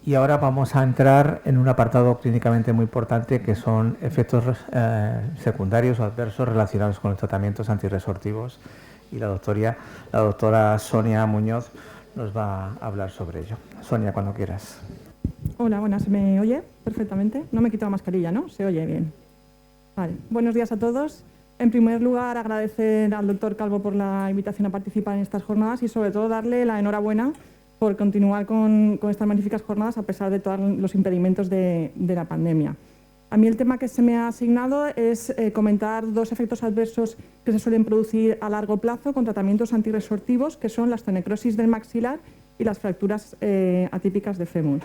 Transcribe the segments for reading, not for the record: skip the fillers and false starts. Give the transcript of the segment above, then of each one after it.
Y ahora vamos a entrar en un apartado clínicamente muy importante que son efectos secundarios o adversos relacionados con los tratamientos antirresortivos. Y la doctora Sonia Muñoz nos va a hablar sobre ello. Sonia, cuando quieras. Hola, buenas. ¿Se me oye perfectamente? No me quito la mascarilla, ¿no? Se oye bien. Vale. Buenos días a todos. En primer lugar, agradecer al doctor Calvo por la invitación a participar en estas jornadas y sobre todo darle la enhorabuena por continuar con estas magníficas jornadas a pesar de todos los impedimentos de la pandemia. A mí el tema que se me ha asignado es comentar dos efectos adversos que se suelen producir a largo plazo con tratamientos antirresortivos, que son la osteonecrosis del maxilar y las fracturas atípicas de fémur.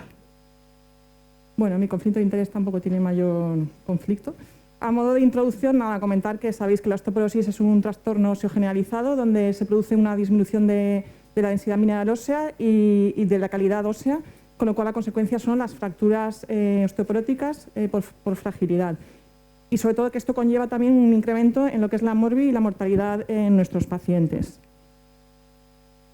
Bueno, mi conflicto de interés tampoco tiene mayor conflicto. A modo de introducción, nada, comentar que sabéis que la osteoporosis es un trastorno óseo generalizado donde se produce una disminución de la densidad mineral ósea y de la calidad ósea, con lo cual la consecuencia son las fracturas osteoporóticas por fragilidad. Y sobre todo que esto conlleva también un incremento en lo que es la morbi y la mortalidad en nuestros pacientes.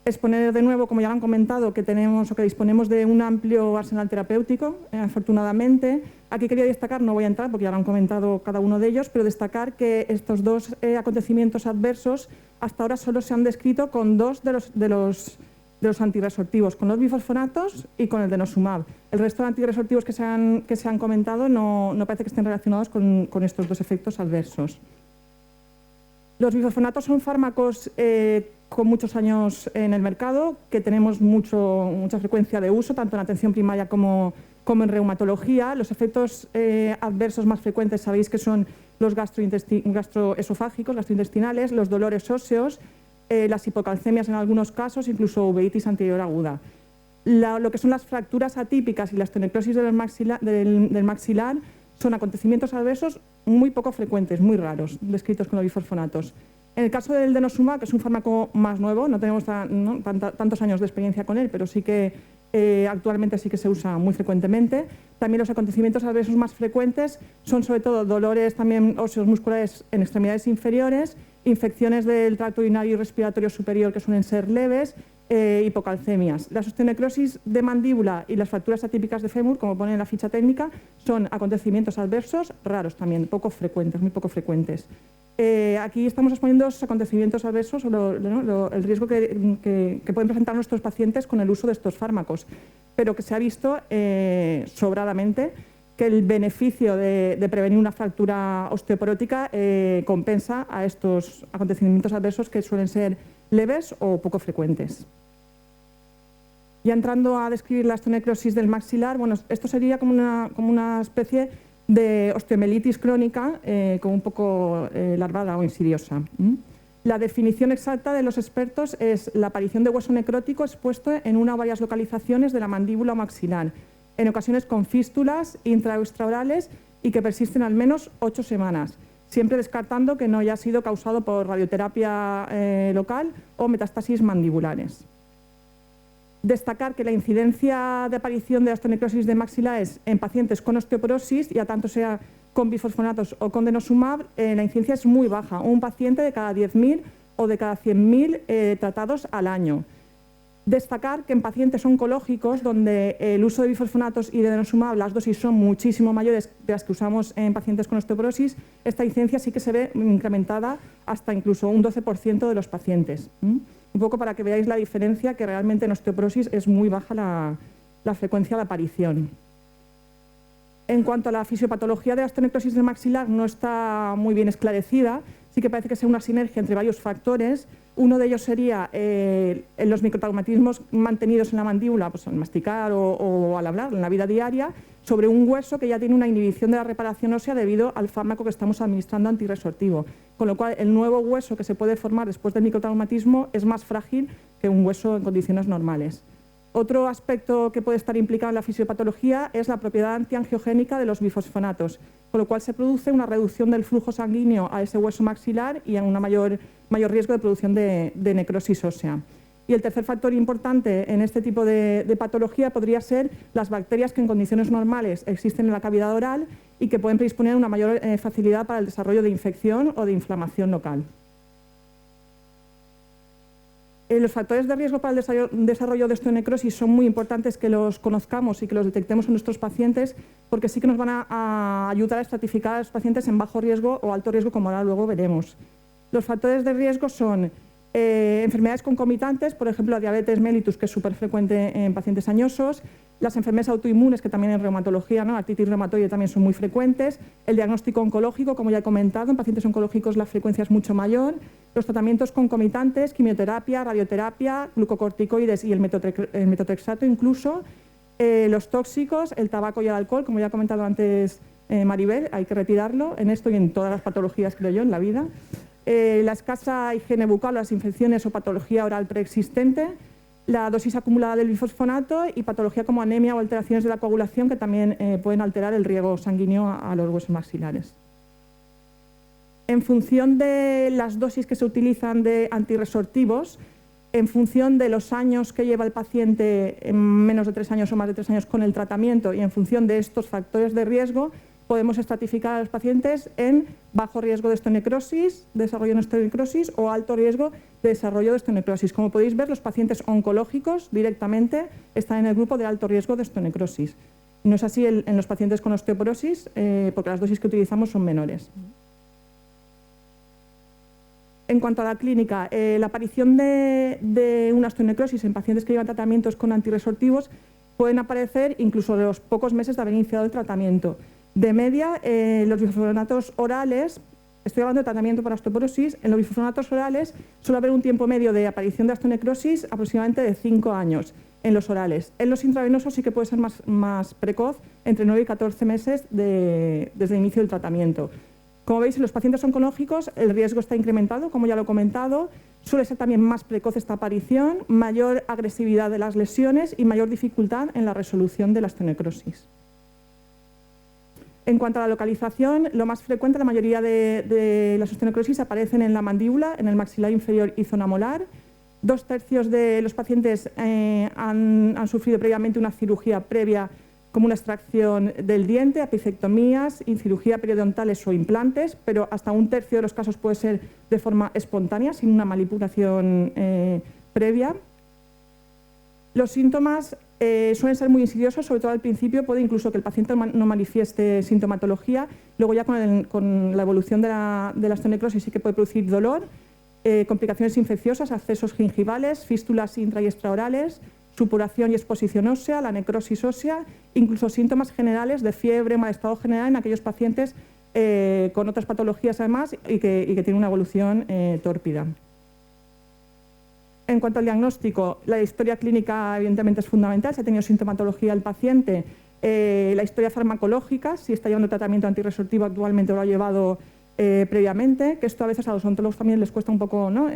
Exponer de nuevo, como ya lo han comentado, que tenemos o que disponemos de un amplio arsenal terapéutico, afortunadamente. Aquí quería destacar, no voy a entrar porque ya lo han comentado cada uno de ellos, pero destacar que estos dos acontecimientos adversos hasta ahora solo se han descrito con dos de los antirresortivos, con los bifosfonatos y con el denosumab. El resto de antirresortivos que se han comentado no parece que estén relacionados con estos dos efectos adversos. Los bifosfonatos son fármacos con muchos años en el mercado, que tenemos mucha frecuencia de uso, tanto en atención primaria como en reumatología. Los efectos adversos más frecuentes sabéis que son los gastroesofágicos, gastrointestinales, los dolores óseos, las hipocalcemias en algunos casos, incluso uveitis anterior aguda. Lo que son las fracturas atípicas y la osteonecrosis del maxilar son acontecimientos adversos muy poco frecuentes, muy raros, descritos con los bifosfonatos. En el caso del denosumab, que es un fármaco más nuevo, no tenemos tantos años de experiencia con él, pero sí que actualmente sí que se usa muy frecuentemente. También los acontecimientos adversos más frecuentes son sobre todo dolores también óseos musculares en extremidades inferiores, infecciones del tracto urinario y respiratorio superior que suelen ser leves, hipocalcemias. La osteonecrosis de mandíbula y las fracturas atípicas de fémur, como pone en la ficha técnica, son acontecimientos adversos raros también, poco frecuentes, muy poco frecuentes. Aquí estamos exponiendo los acontecimientos adversos o el riesgo que pueden presentar nuestros pacientes con el uso de estos fármacos, pero que se ha visto sobradamente que el beneficio de prevenir una fractura osteoporótica compensa a estos acontecimientos adversos que suelen ser leves o poco frecuentes. Ya entrando a describir la osteonecrosis del maxilar, bueno, esto sería como una especie de osteomelitis crónica, como un poco larvada o insidiosa. La definición exacta de los expertos es la aparición de hueso necrótico expuesto en una o varias localizaciones de la mandíbula o maxilar, en ocasiones con fístulas intra o extraorales y que persisten al menos 8 semanas, siempre descartando que no haya sido causado por radioterapia local o metástasis mandibulares. Destacar que la incidencia de aparición de la osteonecrosis de maxilares en pacientes con osteoporosis, ya tanto sea con bifosfonatos o con denosumab, la incidencia es muy baja, un paciente de cada 10.000 o de cada 100.000 tratados al año. Destacar que en pacientes oncológicos, donde el uso de bifosfonatos y de denosumab, las dosis son muchísimo mayores de las que usamos en pacientes con osteoporosis, esta incidencia sí que se ve incrementada hasta incluso un 12% de los pacientes. Un poco para que veáis la diferencia, que realmente en osteoporosis es muy baja la frecuencia de aparición. En cuanto a la fisiopatología de la osteonecrosis del maxilar, no está muy bien esclarecida. Sí que parece que sea una sinergia entre varios factores. Uno de ellos sería los microtraumatismos mantenidos en la mandíbula, pues al masticar o al hablar en la vida diaria, sobre un hueso que ya tiene una inhibición de la reparación ósea debido al fármaco que estamos administrando antirresortivo. Con lo cual, el nuevo hueso que se puede formar después del microtraumatismo es más frágil que un hueso en condiciones normales. Otro aspecto que puede estar implicado en la fisiopatología es la propiedad antiangiogénica de los bifosfonatos, con lo cual se produce una reducción del flujo sanguíneo a ese hueso maxilar y un mayor riesgo de producción de necrosis ósea. Y el tercer factor importante en este tipo de patología podría ser las bacterias que en condiciones normales existen en la cavidad oral y que pueden predisponer a una mayor facilidad para el desarrollo de infección o de inflamación local. Los factores de riesgo para el desarrollo de osteonecrosis son muy importantes que los conozcamos y que los detectemos en nuestros pacientes, porque sí que nos van a ayudar a estratificar a los pacientes en bajo riesgo o alto riesgo, como ahora luego veremos. Los factores de riesgo son enfermedades concomitantes, por ejemplo, la diabetes mellitus, que es súper frecuente en pacientes añosos, las enfermedades autoinmunes, que también en reumatología, ¿no? La artritis reumatoide también son muy frecuentes, el diagnóstico oncológico, como ya he comentado, en pacientes oncológicos la frecuencia es mucho mayor, los tratamientos concomitantes, quimioterapia, radioterapia, glucocorticoides y el metotrexato incluso, los tóxicos, el tabaco y el alcohol, como ya ha comentado antes Maribel, hay que retirarlo en esto y en todas las patologías, creo yo, en la vida. La escasa higiene bucal, las infecciones o patología oral preexistente, la dosis acumulada del bifosfonato y patología como anemia o alteraciones de la coagulación que también pueden alterar el riego sanguíneo a los huesos maxilares. En función de las dosis que se utilizan de antirresortivos, en función de los años que lleva el paciente, en menos de 3 años o más de 3 años con el tratamiento, y en función de estos factores de riesgo, podemos estratificar a los pacientes en bajo riesgo de osteonecrosis, desarrollo de osteonecrosis o alto riesgo de desarrollo de osteonecrosis. Como podéis ver, los pacientes oncológicos directamente están en el grupo de alto riesgo de osteonecrosis. No es así en los pacientes con osteoporosis, porque las dosis que utilizamos son menores. En cuanto a la clínica, la aparición de una osteonecrosis en pacientes que llevan tratamientos con antirresortivos pueden aparecer incluso a los pocos meses de haber iniciado el tratamiento. De media, los bifosfonatos orales, estoy hablando de tratamiento para osteoporosis, en los bifosfonatos orales suele haber un tiempo medio de aparición de osteonecrosis aproximadamente de 5 años en los orales. En los intravenosos sí que puede ser más precoz, entre 9 y 14 meses desde el inicio del tratamiento. Como veis, en los pacientes oncológicos el riesgo está incrementado, como ya lo he comentado, suele ser también más precoz esta aparición, mayor agresividad de las lesiones y mayor dificultad en la resolución de la osteonecrosis. En cuanto a la localización, lo más frecuente, la mayoría de las osteonecrosis aparecen en la mandíbula, en el maxilar inferior y zona molar. 2/3 de los pacientes han sufrido previamente una cirugía previa como una extracción del diente, apicectomías, cirugía periodontales o implantes, pero hasta 1/3 de los casos puede ser de forma espontánea, sin una manipulación previa. Los síntomas suelen ser muy insidiosos, sobre todo al principio puede incluso que el paciente no manifieste sintomatología, luego ya con la evolución de la osteonecrosis sí que puede producir dolor, complicaciones infecciosas, accesos gingivales, fístulas intra y extraorales, supuración y exposición ósea, la necrosis ósea, incluso síntomas generales de fiebre, mal estado general en aquellos pacientes con otras patologías además y que tienen una evolución tórpida. En cuanto al diagnóstico, la historia clínica evidentemente es fundamental. Si ha tenido sintomatología el paciente, la historia farmacológica, si está llevando tratamiento antirresortivo actualmente o lo ha llevado previamente, que esto a veces a los odontólogos también les cuesta un poco, ¿no?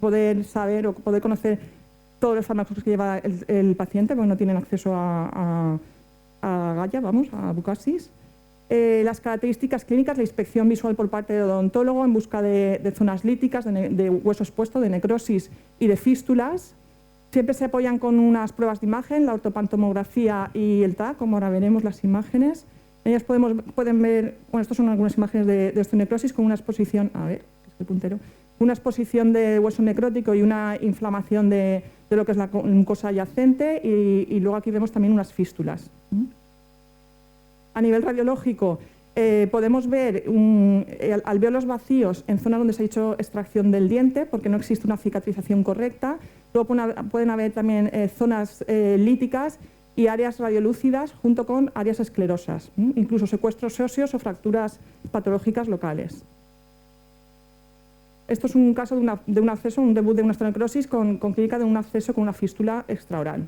Poder saber o poder conocer todos los fármacos que lleva el paciente, porque no tienen acceso a Gaia, a Bucasis. Las características clínicas, la inspección visual por parte del odontólogo en busca de zonas líticas, de hueso expuesto, de necrosis y de fístulas. Siempre se apoyan con unas pruebas de imagen, la ortopantomografía y el TAC, como ahora veremos las imágenes. En ellas pueden ver, bueno, estas son algunas imágenes de osteonecrosis con una exposición, a ver, es el puntero, una exposición de hueso necrótico y una inflamación de lo que es la mucosa adyacente y luego aquí vemos también unas fístulas. A nivel radiológico, podemos ver alvéolos vacíos en zonas donde se ha hecho extracción del diente porque no existe una cicatrización correcta. Luego pueden haber también zonas líticas y áreas radiolúcidas junto con áreas esclerosas, incluso secuestros óseos o fracturas patológicas locales. Esto es un caso de un acceso, un debut de una osteonecrosis con clínica de un acceso con una fístula extraoral.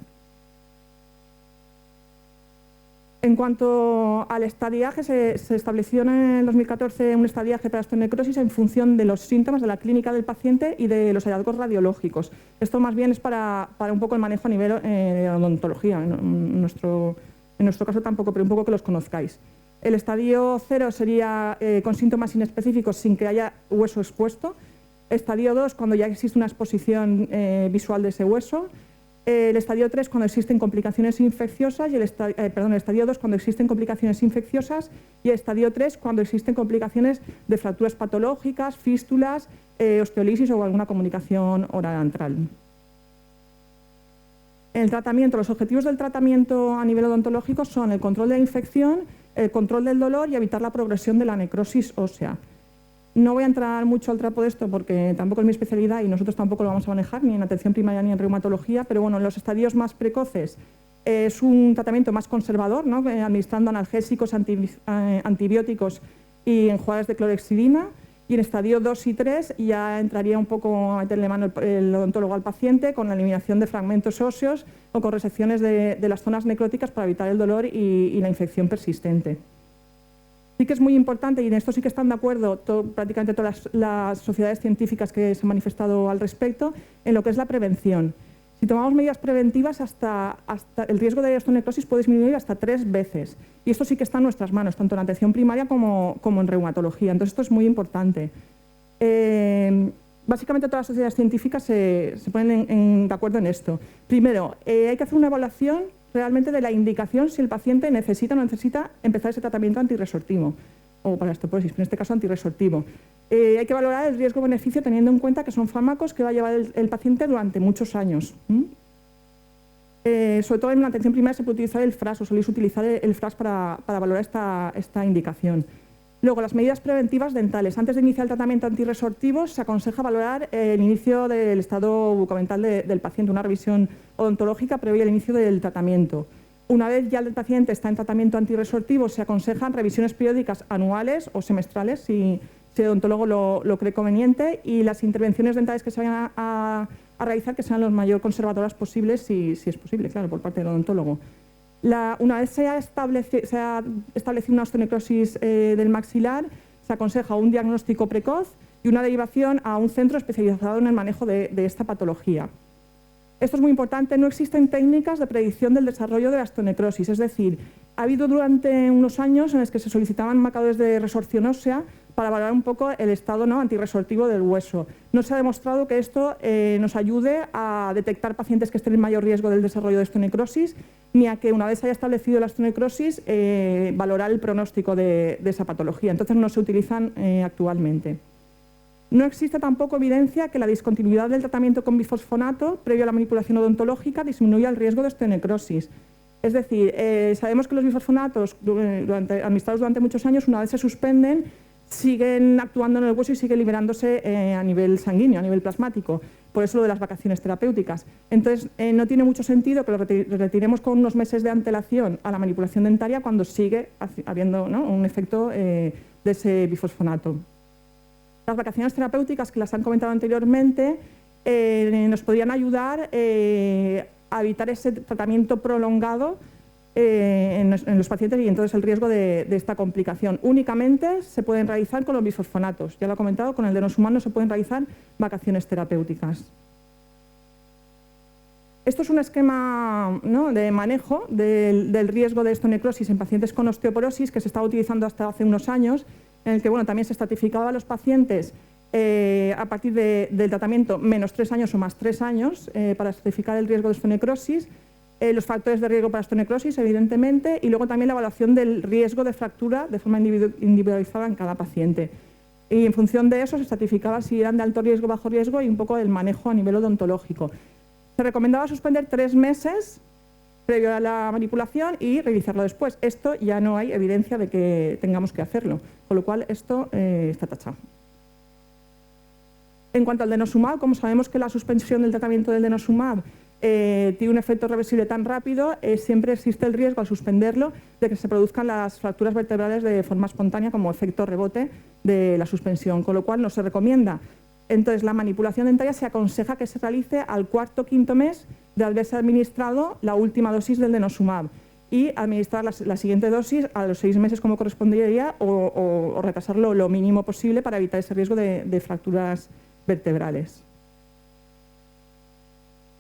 En cuanto al estadiaje, se estableció en el 2014 un estadiaje para osteonecrosis en función de los síntomas de la clínica del paciente y de los hallazgos radiológicos. Esto más bien es para un poco el manejo a nivel de odontología, en nuestro caso tampoco, pero un poco que los conozcáis. El estadio 0 sería con síntomas inespecíficos sin que haya hueso expuesto. Estadio 2 cuando ya existe una exposición visual de ese hueso. El estadio 3 cuando existen complicaciones infecciosas y el estadio 2 cuando existen complicaciones infecciosas y el estadio 3 cuando existen complicaciones de fracturas patológicas, fístulas, osteolisis o alguna comunicación oral-antral. El tratamiento, los objetivos del tratamiento a nivel odontológico son el control de la infección, el control del dolor y evitar la progresión de la necrosis ósea. No voy a entrar mucho al trapo de esto porque tampoco es mi especialidad y nosotros tampoco lo vamos a manejar ni en atención primaria ni en reumatología, pero bueno, en los estadios más precoces es un tratamiento más conservador, ¿no? Administrando analgésicos, antibióticos y enjuagues de clorhexidina. Y en estadio 2 y 3 ya entraría un poco a meterle mano el odontólogo al paciente con la eliminación de fragmentos óseos o con resecciones de las zonas necróticas para evitar el dolor y la infección persistente. Sí que es muy importante, y en esto sí que están de acuerdo prácticamente todas las sociedades científicas que se han manifestado al respecto, en lo que es la prevención. Si tomamos medidas preventivas, hasta el riesgo de osteonecrosis puede disminuir hasta 3 veces. Y esto sí que está en nuestras manos, tanto en atención primaria como en reumatología. Entonces, esto es muy importante. Básicamente, todas las sociedades científicas se ponen de acuerdo en esto. Primero, hay que hacer una evaluación realmente de la indicación si el paciente necesita o no necesita empezar ese tratamiento antirresortivo, o para la osteoporosis, en este caso antirresortivo. Hay que valorar el riesgo-beneficio teniendo en cuenta que son fármacos que va a llevar el paciente durante muchos años. Sobre todo en la atención primaria se puede utilizar el FRAS o solís utilizar el FRAS para valorar esta indicación. Luego, las medidas preventivas dentales. Antes de iniciar el tratamiento antirresortivo se aconseja valorar el inicio del estado bucodental del paciente, una revisión odontológica previa al inicio del tratamiento. Una vez ya el paciente está en tratamiento antirresortivo, se aconsejan revisiones periódicas anuales o semestrales, si el odontólogo lo cree conveniente, y las intervenciones dentales que se vayan a realizar que sean lo mayor conservadoras posibles, si es posible, claro, por parte del odontólogo. Una vez se ha establecido una osteonecrosis del maxilar, se aconseja un diagnóstico precoz y una derivación a un centro especializado en el manejo de esta patología. Esto es muy importante, no existen técnicas de predicción del desarrollo de la osteonecrosis, es decir, ha habido durante unos años en los que se solicitaban marcadores de resorción ósea para valorar un poco el estado antirresortivo del hueso. No se ha demostrado que esto nos ayude a detectar pacientes que estén en mayor riesgo del desarrollo de osteonecrosis, ni a que una vez haya establecido la osteonecrosis, valorar el pronóstico de esa patología. Entonces no se utilizan actualmente. No existe tampoco evidencia que la discontinuidad del tratamiento con bifosfonato previo a la manipulación odontológica disminuya el riesgo de osteonecrosis. Es decir, sabemos que los bifosfonatos administrados durante muchos años, una vez se suspenden, siguen actuando en el hueso y siguen liberándose a nivel sanguíneo, a nivel plasmático. Por eso lo de las vacaciones terapéuticas. Entonces, no tiene mucho sentido que lo retiremos con unos meses de antelación a la manipulación dentaria cuando sigue habiendo un efecto de ese bifosfonato. Las vacaciones terapéuticas, que las han comentado anteriormente, nos podrían ayudar a evitar ese tratamiento prolongado en los pacientes y entonces el riesgo de esta complicación. Únicamente se pueden realizar con los bifosfonatos. Ya lo he comentado, con el denosumab no se pueden realizar vacaciones terapéuticas. Esto es un esquema de manejo del riesgo de osteonecrosis en pacientes con osteoporosis que se estaba utilizando hasta hace unos años, en el que también se estratificaba a los pacientes a partir del tratamiento menos 3 años o más 3 años para estratificar el riesgo de osteonecrosis, los factores de riesgo para osteonecrosis, evidentemente, y luego también la evaluación del riesgo de fractura de forma individualizada en cada paciente. Y en función de eso se estratificaba si eran de alto riesgo o bajo riesgo y un poco el manejo a nivel odontológico. Se recomendaba suspender 3 meses previo a la manipulación y realizarlo después. Esto ya no hay evidencia de que tengamos que hacerlo, con lo cual esto está tachado. En cuanto al denosumab, como sabemos que la suspensión del tratamiento del denosumab tiene un efecto reversible tan rápido, siempre existe el riesgo al suspenderlo de que se produzcan las fracturas vertebrales de forma espontánea como efecto rebote de la suspensión, con lo cual no se recomienda. Entonces, la manipulación dentaria se aconseja que se realice al 4º o 5º mes de haberse administrado la última dosis del denosumab y administrar la siguiente dosis a los 6 meses como correspondería o retrasarlo lo mínimo posible para evitar ese riesgo de fracturas vertebrales.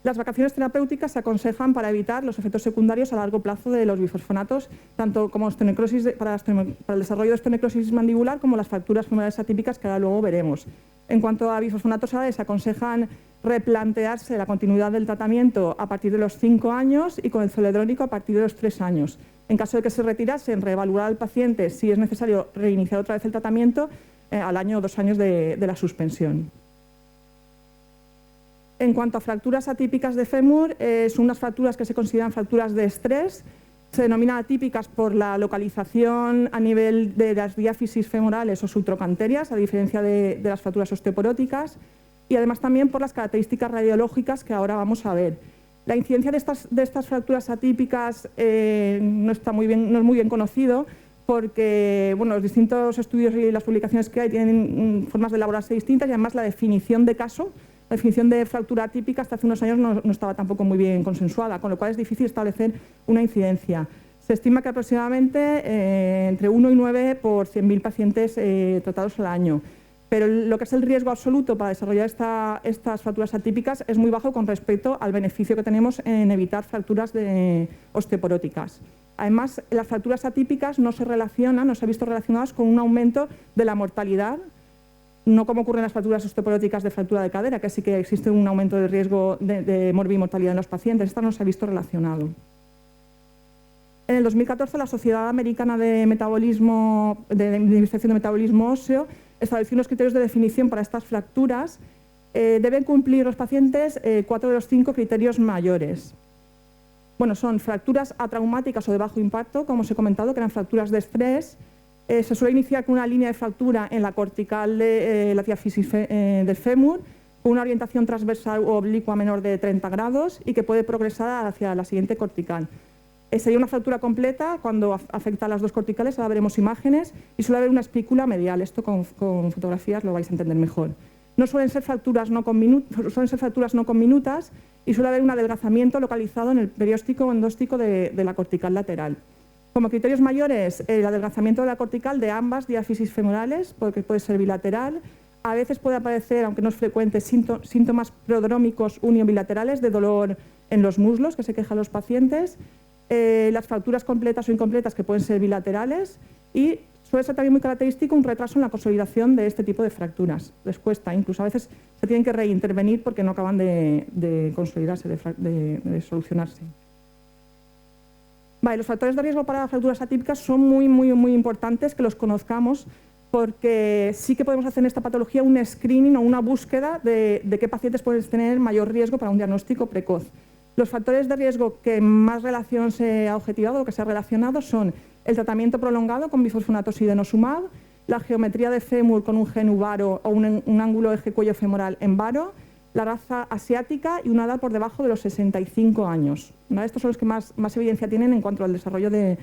Las vacaciones terapéuticas se aconsejan para evitar los efectos secundarios a largo plazo de los bifosfonatos, tanto como para el desarrollo de osteonecrosis mandibular como las fracturas femorales atípicas que ahora luego veremos. En cuanto a bifosfonatos orales, se aconsejan replantearse la continuidad del tratamiento a partir de los 5 años y con el zoledrónico a partir de los 3 años. En caso de que se retirasen, reevaluar al paciente si es necesario reiniciar otra vez el tratamiento al año o 2 años de la suspensión. En cuanto a fracturas atípicas de fémur, son unas fracturas que se consideran fracturas de estrés. Se denominan atípicas por la localización a nivel de las diáfisis femorales o subtrocanterias, a diferencia de las fracturas osteoporóticas, y además también por las características radiológicas que ahora vamos a ver. La incidencia de estas fracturas atípicas no es muy bien conocido, porque bueno, los distintos estudios y las publicaciones que hay tienen formas de elaborarse distintas, y además la definición de caso, la definición de fractura atípica hasta hace unos años no estaba tampoco muy bien consensuada, con lo cual es difícil establecer una incidencia. Se estima que aproximadamente entre 1 y 9 por 100.000 pacientes tratados al año, pero lo que es el riesgo absoluto para desarrollar estas fracturas atípicas es muy bajo con respecto al beneficio que tenemos en evitar fracturas osteoporóticas. Además, las fracturas atípicas no se ha visto relacionadas con un aumento de la mortalidad, no como ocurre en las fracturas osteoporóticas de fractura de cadera, que sí que existe un aumento de riesgo de morbimortalidad en los pacientes. Esta no se ha visto relacionado. En el 2014, la Sociedad Americana de Investigación de Metabolismo Óseo estableció unos criterios de definición para estas fracturas. Deben cumplir los pacientes 4 de los 5 criterios mayores. Bueno, son fracturas atraumáticas o de bajo impacto, como os he comentado, que eran fracturas de estrés. Se suele iniciar con una línea de fractura en la cortical de la diáfisis del fémur, con una orientación transversal o oblicua menor de 30 grados y que puede progresar hacia la siguiente cortical. Sería una fractura completa cuando afecta a las dos corticales, ahora veremos imágenes, y suele haber una espícula medial. Esto con fotografías lo vais a entender mejor. No suelen ser fracturas no conminutas y suele haber un adelgazamiento localizado en el perióstico o endóstico de la cortical lateral. Como criterios mayores, el adelgazamiento de la cortical de ambas diáfisis femorales, porque puede ser bilateral. A veces puede aparecer, aunque no es frecuente, síntomas prodrómicos uniobilaterales de dolor en los muslos, que se quejan los pacientes. Las fracturas completas o incompletas, que pueden ser bilaterales, y suele ser también muy característico un retraso en la consolidación de este tipo de fracturas. Les cuesta, incluso a veces se tienen que reintervenir porque no acaban de consolidarse, de solucionarse. Vale, los factores de riesgo para fracturas atípicas son muy importantes que los conozcamos, porque sí que podemos hacer en esta patología un screening o una búsqueda de qué pacientes pueden tener mayor riesgo para un diagnóstico precoz. Los factores de riesgo que más relación se ha objetivado o que se ha relacionado son el tratamiento prolongado con bifosfonatos y denosumab, la geometría de fémur con un gen varo o un ángulo eje cuello femoral en varo, la raza asiática y una edad por debajo de los 65 años. ¿Vale? Estos son los que más evidencia tienen en cuanto al desarrollo de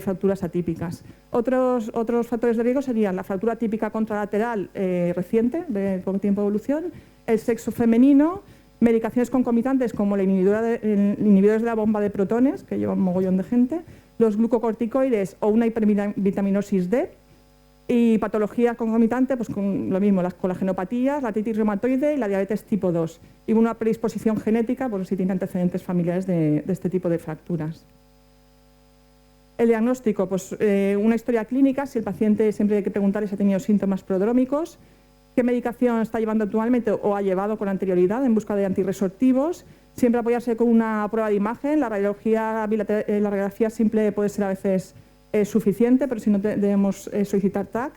fracturas atípicas. Otros factores de riesgo serían la fractura atípica contralateral reciente, de poco tiempo de evolución, el sexo femenino, medicaciones concomitantes como inhibidores de la bomba de protones, que lleva un mogollón de gente, los glucocorticoides o una hipervitaminosis D, y patología concomitante, pues con lo mismo, las colagenopatías, la artritis reumatoide y la diabetes tipo 2, y una predisposición genética, por si tiene antecedentes familiares de este tipo de fracturas. El diagnóstico, pues una historia clínica, si el paciente siempre hay que preguntar si ha tenido síntomas prodrómicos, qué medicación está llevando actualmente o ha llevado con anterioridad en busca de antirresortivos, siempre apoyarse con una prueba de imagen. La radiografía simple puede ser a veces suficiente, pero si no debemos solicitar TAC.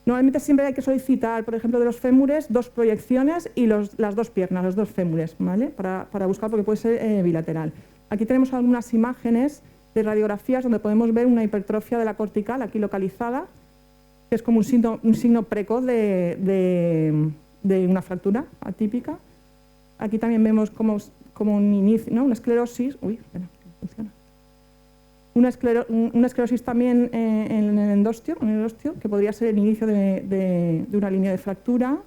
Normalmente siempre hay que solicitar, por ejemplo, de los fémures, 2 proyecciones y las 2 piernas, los 2 fémures, ¿vale? Para buscar, porque puede ser bilateral. Aquí tenemos algunas imágenes de radiografías donde podemos ver una hipertrofia de la cortical aquí localizada, que es como un signo precoz de una fractura atípica. Aquí también vemos como un inicio, ¿no? Una esclerosis. Uy, espera, no funciona. Una esclerosis también en el endostio, que podría ser el inicio de una línea de fractura.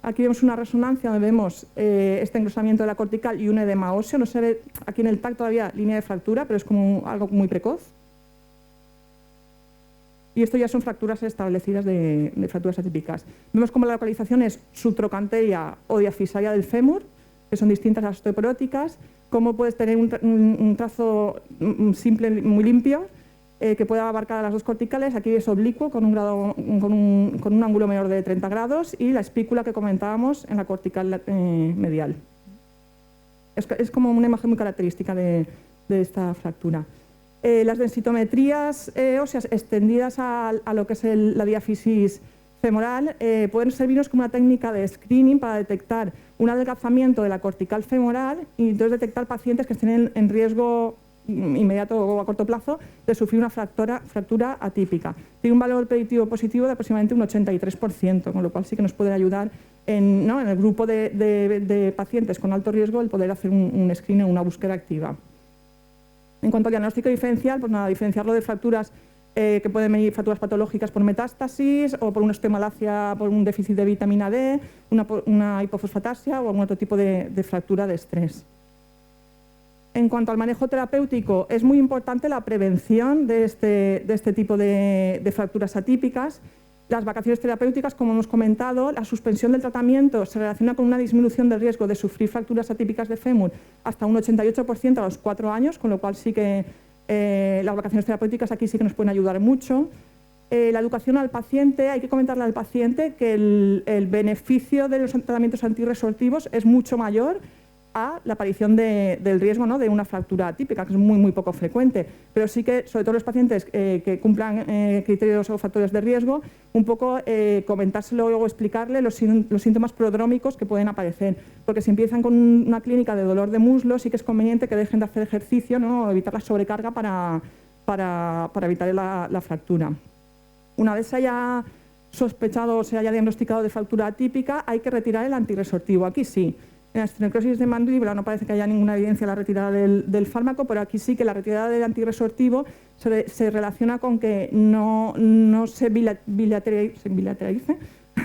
Aquí vemos una resonancia donde vemos este engrosamiento de la cortical y un edema óseo. No se ve aquí en el TAC todavía línea de fractura, pero es como algo muy precoz. Y esto ya son fracturas establecidas de fracturas atípicas. Vemos como la localización es subtrocanteria o diafisaria del fémur, que son distintas a las osteoporóticas, cómo puedes tener un trazo simple, muy limpio, que pueda abarcar a las 2 corticales. Aquí es oblicuo, con un ángulo menor de 30 grados, y la espícula que comentábamos en la cortical medial. Es como una imagen muy característica de esta fractura. Las densitometrías óseas extendidas a lo que es la diáfisis femoral pueden servirnos como una técnica de screening para detectar un adelgazamiento de la cortical femoral y entonces detectar pacientes que estén en riesgo inmediato o a corto plazo de sufrir una fractura atípica. Tiene un valor predictivo positivo de aproximadamente un 83%, con lo cual sí que nos puede ayudar en el grupo de pacientes con alto riesgo el poder hacer un screening o una búsqueda activa. En cuanto al diagnóstico diferencial, pues nada, diferenciarlo de fracturas que pueden venir fracturas patológicas por metástasis o por una osteomalacia por un déficit de vitamina D, una hipofosfatasia o algún otro tipo de fractura de estrés. En cuanto al manejo terapéutico, es muy importante la prevención de este tipo de fracturas atípicas. Las vacaciones terapéuticas, como hemos comentado, la suspensión del tratamiento se relaciona con una disminución del riesgo de sufrir fracturas atípicas de fémur hasta un 88% a los 4 años, con lo cual sí que las vacaciones terapéuticas aquí sí que nos pueden ayudar mucho. La educación al paciente, hay que comentarle al paciente que el beneficio de los tratamientos antirresortivos es mucho mayor a la aparición del riesgo, ¿no?, de una fractura atípica, que es muy poco frecuente, pero sí que, sobre todo los pacientes que cumplan criterios o factores de riesgo, un poco comentárselo o explicarle los síntomas prodrómicos que pueden aparecer, porque si empiezan con una clínica de dolor de muslo, sí que es conveniente que dejen de hacer ejercicio, ¿no?, o evitar la sobrecarga para evitar la fractura. Una vez se haya sospechado o se haya diagnosticado de fractura atípica, hay que retirar el antirresortivo. Aquí sí. En la estenocrosis de mandíbula no parece que haya ninguna evidencia de la retirada del fármaco, pero aquí sí que la retirada del antirresortivo se relaciona con que no se bilateralice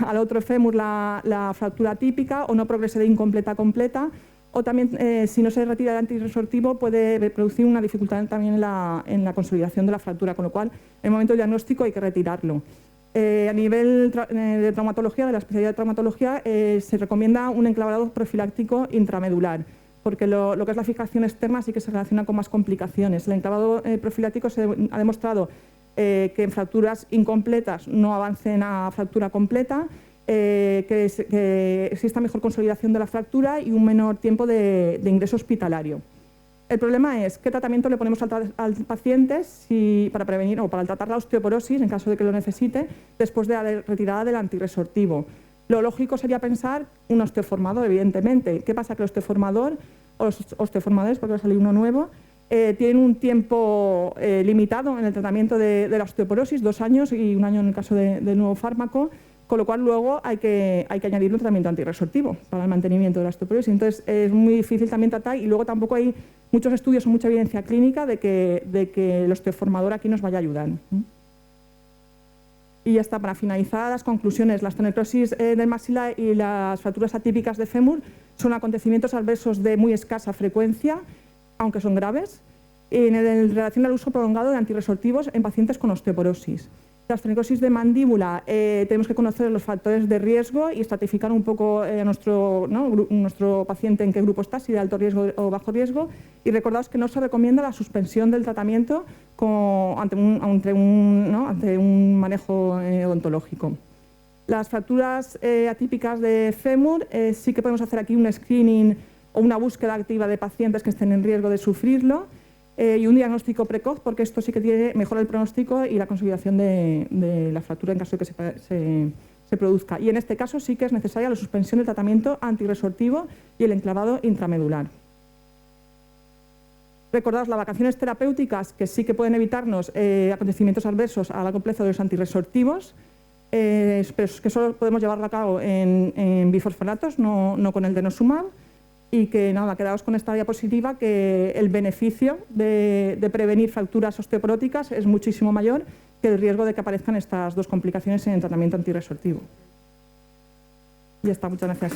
al otro fémur la fractura típica o no progrese de incompleta a completa, o también si no se retira el antirresortivo puede producir una dificultad también en la consolidación de la fractura, con lo cual en el momento del diagnóstico hay que retirarlo. A nivel de traumatología, de la especialidad de traumatología, se recomienda un enclavado profiláctico intramedular, porque lo que es la fijación externa sí que se relaciona con más complicaciones. El enclavado profiláctico se ha demostrado que en fracturas incompletas no avancen a fractura completa, que exista mejor consolidación de la fractura y un menor tiempo de ingreso hospitalario. El problema es qué tratamiento le ponemos al paciente para prevenir o para tratar la osteoporosis en caso de que lo necesite después de la retirada del antirresortivo. Lo lógico sería pensar un osteoformador, evidentemente. ¿Qué pasa? Que el osteoformador o los osteoformadores, porque va a salir uno nuevo, tienen un tiempo limitado en el tratamiento de la osteoporosis, 2 años y 1 año en el caso del nuevo fármaco, con lo cual luego hay que añadir un tratamiento antirresortivo para el mantenimiento de la osteoporosis. Entonces es muy difícil también tratar y luego tampoco hay muchos estudios o mucha evidencia clínica de que el osteoformador aquí nos vaya a ayudar. Y ya está, para finalizar las conclusiones. La osteonecrosis del maxilar y las fracturas atípicas de fémur son acontecimientos adversos de muy escasa frecuencia, aunque son graves, en relación al uso prolongado de antirresortivos en pacientes con osteoporosis. La osteonecrosis de mandíbula, tenemos que conocer los factores de riesgo y estratificar un poco a nuestro paciente en qué grupo está, si de alto riesgo o bajo riesgo, y recordaos que no se recomienda la suspensión del tratamiento ante un manejo odontológico. Las fracturas atípicas de fémur, sí que podemos hacer aquí un screening o una búsqueda activa de pacientes que estén en riesgo de sufrirlo, y un diagnóstico precoz, porque esto sí que mejora el pronóstico y la consolidación de la fractura en caso de que se produzca. Y en este caso sí que es necesaria la suspensión del tratamiento antirresortivo y el enclavado intramedular. Recordaos las vacaciones terapéuticas, que sí que pueden evitarnos acontecimientos adversos a largo plazo de los antirresortivos, pero que solo podemos llevarlo a cabo en bifosfonatos, no con el denosumab. Y que nada, quedaos con esta diapositiva, que el beneficio de prevenir fracturas osteoporóticas es muchísimo mayor que el riesgo de que aparezcan estas dos complicaciones en el tratamiento antirresortivo. Ya está, muchas gracias.